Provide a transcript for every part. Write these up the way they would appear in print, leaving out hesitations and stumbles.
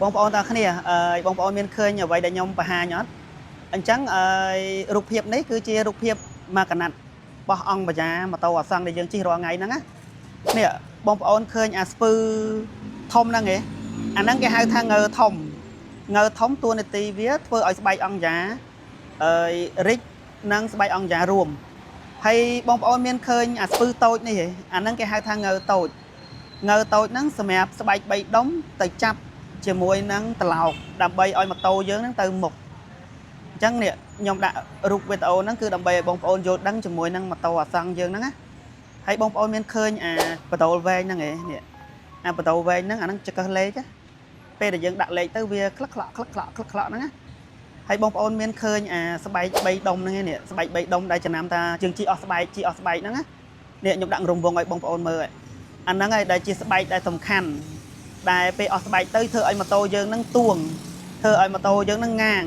បងប្អូនតាគ្នាបងប្អូនមានឃើញអ្វីដែលខ្ញុំបង្ហាញអត់អញ្ចឹងរូបភាពនេះគឺជារូបភាពមកកណាត់បោះអង្គបញ្ញាម៉ូតូអសង្ឃដែលយើងជិះរាល់ថ្ងៃហ្នឹងណានេះបងប្អូនឃើញអាស្ពឺធំហ្នឹងឯងអាហ្នឹងគេហៅថាងើធំតួនាទីវាធ្វើឲ្យស្បែកអង្គយ៉ារិចនិងស្បែកអង្គយ៉ារួមហើយបងប្អូនមានឃើញអាស្ពឺតូចនេះឯងអាហ្នឹងគេហៅថាងើតូចហ្នឹងសម្រាប់ស្បែក3ដុំទៅចាប់ជាមួយនឹងត្រឡោកដើម្បីឲ្យម៉ូតូយើងហ្នឹងទៅមុខអញ្ចឹងនេះខ្ញុំដាក់រូបវីដេអូហ្នឹងគឺដើម្បីឲ្យបងប្អូនយល់ដឹងជាមួយនឹងម៉ូតូអាសង្ឃយើងហ្នឹងណាហើយបងប្អូនមានឃើញអាបដូលវែងហ្នឹងឯងនេះអាបដូលវែងហ្នឹងអាហ្នឹងចកឹះលេខពេលដែលយើងដាក់លេខទៅវាក្លឹកក្លក់ហ្នឹងណាហើយបងប្អូនមានឃើញអាស្បែក3ដុំហ្នឹងឯងនេះស្បែក3ដុំដែលចំណាំថាយើងជីអស់ស្បែកហ្នឹងណានេះខ្ញុំដាក់រង្វង់ឲ្យបងប្អូនមើលអាហ្នឹងហើយដែលជាស្បែកដែលសំខាន់ដែលពេលអស់ស្បែកទៅធ្វើឲ្យម៉ូតូយើងនឹងទួងធ្វើឲ្យម៉ូតូយើងនឹងងាង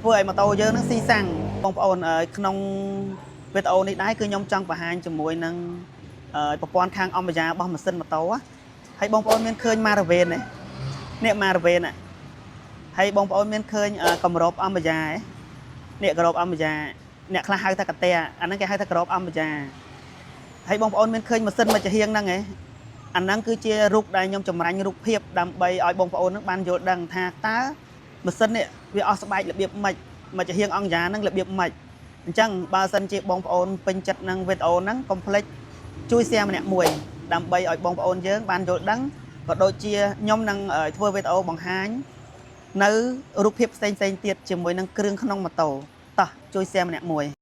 ធ្វើឲ្យម៉ូតូយើងនឹងស៊ីសាំងបងប្អូនក្នុងវីដេអូនេះដែរគឺខ្ញុំចង់បង្ហាញជាមួយនឹងប្រព័ន្ធខាងអំបញ្ញារបស់ម៉ាស៊ីនម៉ូតូហើយបងប្អូនមានឃើញម៉ារ៉ាវេននេះម៉ារ៉ាវេនហើយបងប្អូនមានឃើញកម្របអំបញ្ញានេះកម្របអំបញ្ញាអ្នកខ្លះហៅថាកាតែអាហ្នឹងគេហៅថាកម្របអំបញ្ញាហើយបងប្អូនមានឃើញម៉ាស៊ីនមួយចំហៀងហ្នឹងឯងអាហ្នឹងគឺជារូបដែលខ្ញុំចម្រាញ់រូបភាពដើម្បីឲ្យបងប្អូននឹងបានយល់ដឹងថាតើម៉ាស៊ីននេះវាអស់ស្បែករបៀបម៉េចមកចំហៀងអង្គយ៉ាហ្នឹងរបៀបម៉េចអញ្ចឹងបើសិនជាបងប្អូនពេញចិត្តនឹងវីដេអូហ្នឹងកុំភ្លេចជួយ share ម្នាក់មួយដើម្បីឲ្យបងប្អូនយើងបានយល់ដឹងក៏ដូចជាខ្ញុំនឹងធ្វើវីដេអូបង្ហាញនៅរូបភាពផ្សេងទៀតជាមួយនឹងគ្រឿងក្នុងម៉ូតូតោះជួយ share ម្នាក់មួយ